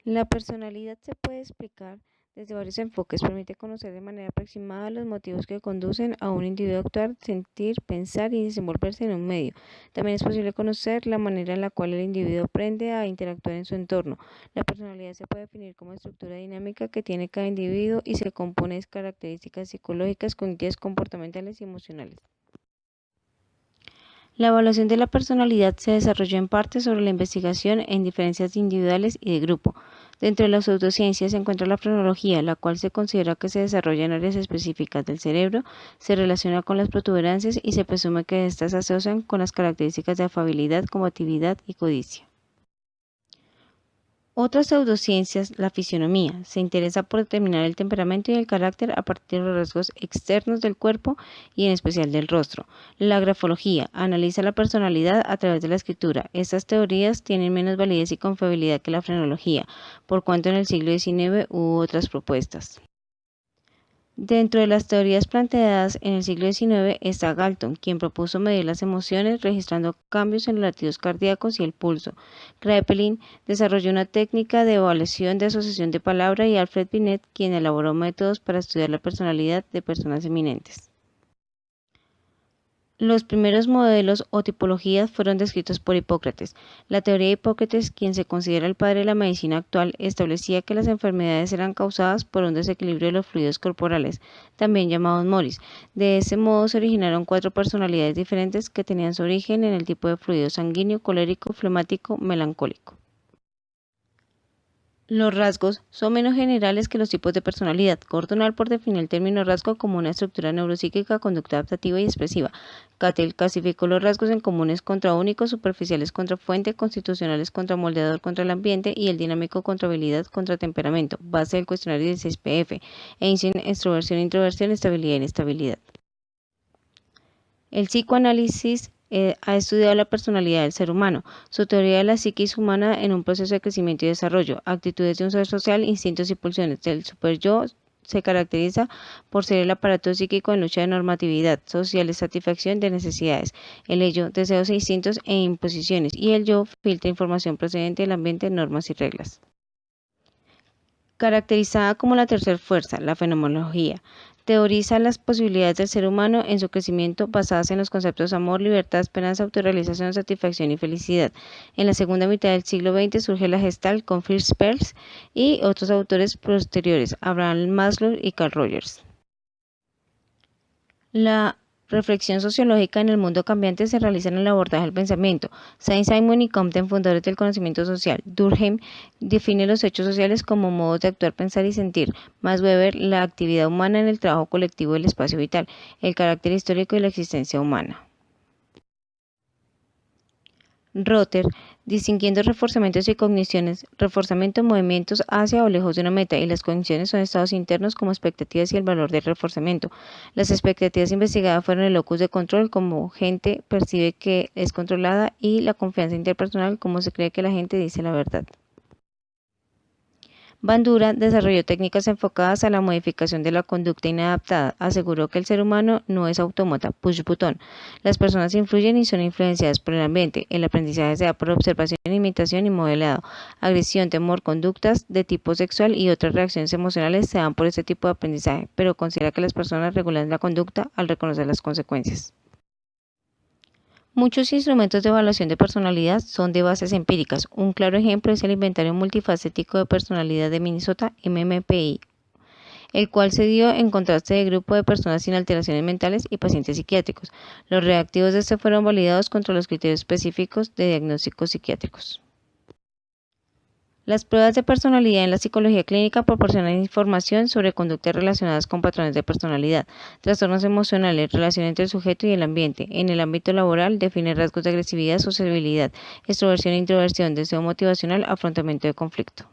La personalidad se puede explicar desde varios enfoques. Permite conocer de manera aproximada los motivos que conducen a un individuo a actuar, sentir, pensar y desenvolverse en un medio. También es posible conocer la manera en la cual el individuo aprende a interactuar en su entorno. La personalidad se puede definir como estructura dinámica que tiene cada individuo y se compone de características psicológicas, cognitivas, comportamentales y emocionales. La evaluación de la personalidad se desarrolló en parte sobre la investigación en diferencias individuales y de grupo. Dentro de las pseudociencias se encuentra la frenología, la cual se considera que se desarrolla en áreas específicas del cerebro, se relaciona con las protuberancias y se presume que éstas se asocian con las características de afabilidad, combatividad y codicia. Otras pseudociencias, la fisionomía, se interesa por determinar el temperamento y el carácter a partir de los rasgos externos del cuerpo y en especial del rostro. La grafología analiza la personalidad a través de la escritura. Estas teorías tienen menos validez y confiabilidad que la frenología, por cuanto en el siglo XIX hubo otras propuestas. Dentro de las teorías planteadas en el siglo XIX está Galton, quien propuso medir las emociones registrando cambios en los latidos cardíacos y el pulso. Kraepelin desarrolló una técnica de evaluación de asociación de palabra y Alfred Binet, quien elaboró métodos para estudiar la personalidad de personas eminentes. Los primeros modelos o tipologías fueron descritos por Hipócrates. La teoría de Hipócrates, quien se considera el padre de la medicina actual, establecía que las enfermedades eran causadas por un desequilibrio de los fluidos corporales, también llamados moris. De ese modo se originaron 4 personalidades diferentes que tenían su origen en el tipo de fluido sanguíneo, colérico, flemático, melancólico. Los rasgos son menos generales que los tipos de personalidad. Gordon Allport definió el término rasgo como una estructura neuropsíquica, conducta adaptativa y expresiva. Cattell clasificó los rasgos en comunes contra únicos, superficiales contra fuente, constitucionales contra moldeador contra el ambiente y el dinámico contra habilidad contra temperamento, base del cuestionario 16PF. Einstein, extroversión, introversión, estabilidad e inestabilidad. El psicoanálisis ha estudiado la personalidad del ser humano, su teoría de la psiquis humana en un proceso de crecimiento y desarrollo, actitudes de un ser social, instintos y pulsiones. El superyo se caracteriza por ser el aparato psíquico en lucha de normatividad social, de satisfacción de necesidades, el ello, deseos e instintos e imposiciones, y el yo filtra información procedente del ambiente, normas y reglas. Caracterizada como la tercera fuerza, la fenomenología, teoriza las posibilidades del ser humano en su crecimiento basadas en los conceptos amor, libertad, esperanza, autorrealización, satisfacción y felicidad. En la segunda mitad del siglo XX surge la Gestalt con Fritz Perls y otros autores posteriores, Abraham Maslow y Carl Rogers. La reflexión sociológica en el mundo cambiante se realiza en el abordaje del pensamiento. Saint-Simon y Compton, fundadores del conocimiento social. Durkheim define los hechos sociales como modos de actuar, pensar y sentir. Max Weber, la actividad humana en el trabajo colectivo del espacio vital, el carácter histórico de la existencia humana. Rotter, distinguiendo reforzamientos y cogniciones, reforzamiento, movimientos hacia o lejos de una meta, y las cogniciones son estados internos como expectativas y el valor del reforzamiento. Las expectativas investigadas fueron el locus de control, como gente percibe que es controlada, y la confianza interpersonal, como se cree que la gente dice la verdad. Bandura desarrolló técnicas enfocadas a la modificación de la conducta inadaptada. Aseguró que el ser humano no es autómata, push button. Las personas influyen y son influenciadas por el ambiente. El aprendizaje se da por observación, imitación y modelado. Agresión, temor, conductas de tipo sexual y otras reacciones emocionales se dan por este tipo de aprendizaje, pero considera que las personas regulan la conducta al reconocer las consecuencias. Muchos instrumentos de evaluación de personalidad son de bases empíricas. Un claro ejemplo es el Inventario Multifacético de Personalidad de Minnesota, MMPI, el cual se dio en contraste de grupo de personas sin alteraciones mentales y pacientes psiquiátricos. Los reactivos de este fueron validados contra los criterios específicos de diagnósticos psiquiátricos. Las pruebas de personalidad en la psicología clínica proporcionan información sobre conductas relacionadas con patrones de personalidad, trastornos emocionales, relación entre el sujeto y el ambiente. En el ámbito laboral, define rasgos de agresividad, sociabilidad, extroversión e introversión, deseo motivacional, afrontamiento de conflicto.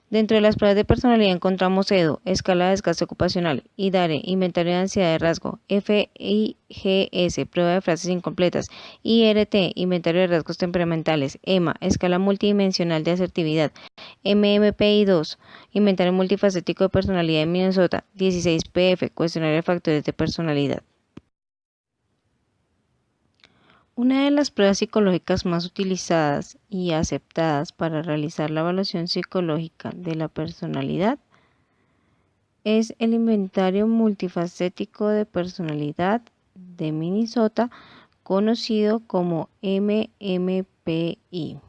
Dentro de las pruebas de personalidad encontramos EDO, escala de desgaste ocupacional, IDARE, inventario de ansiedad de rasgo, FIGS, prueba de frases incompletas, IRT, inventario de rasgos temperamentales, EMA, escala multidimensional de asertividad, MMPI-2, inventario multifacético de personalidad en Minnesota, 16PF, cuestionario de factores de personalidad. Una de las pruebas psicológicas más utilizadas y aceptadas para realizar la evaluación psicológica de la personalidad es el Inventario Multifacético de Personalidad de Minnesota, conocido como MMPI.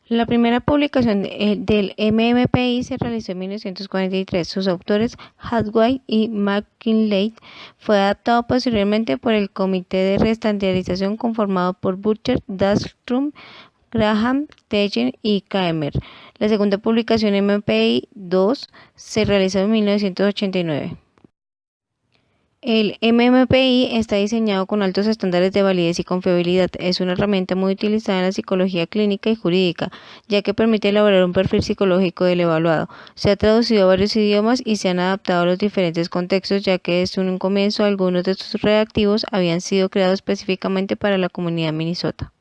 La primera publicación del MMPI se realizó en 1943. Sus autores, Hadway y McKinley, fue adaptado posteriormente por el Comité de Restandarización conformado por Butcher, Dahlström, Graham, Tejen y Kramer. La segunda publicación, MMPI-2, se realizó en 1989. El MMPI está diseñado con altos estándares de validez y confiabilidad. Es una herramienta muy utilizada en la psicología clínica y jurídica, ya que permite elaborar un perfil psicológico del evaluado. Se ha traducido a varios idiomas y se han adaptado a los diferentes contextos, ya que desde un comienzo algunos de estos reactivos habían sido creados específicamente para la comunidad Minnesota.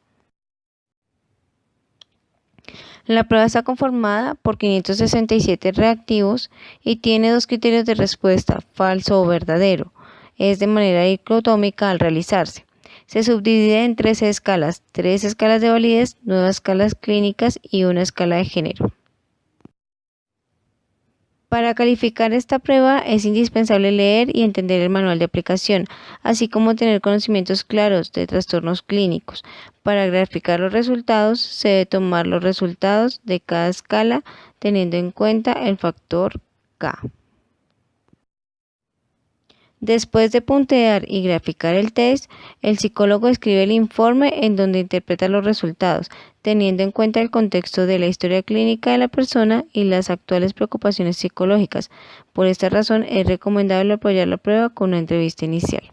La prueba está conformada por 567 reactivos y tiene dos criterios de respuesta, falso o verdadero. Es de manera dicotómica al realizarse. Se subdivide en 13 escalas, 3 escalas de validez, 9 escalas clínicas y una escala de género. Para calificar esta prueba es indispensable leer y entender el manual de aplicación, así como tener conocimientos claros de trastornos clínicos. Para graficar los resultados, se debe tomar los resultados de cada escala teniendo en cuenta el factor K. Después de puntear y graficar el test, el psicólogo escribe el informe en donde interpreta los resultados, teniendo en cuenta el contexto de la historia clínica de la persona y las actuales preocupaciones psicológicas. Por esta razón, es recomendable apoyar la prueba con una entrevista inicial.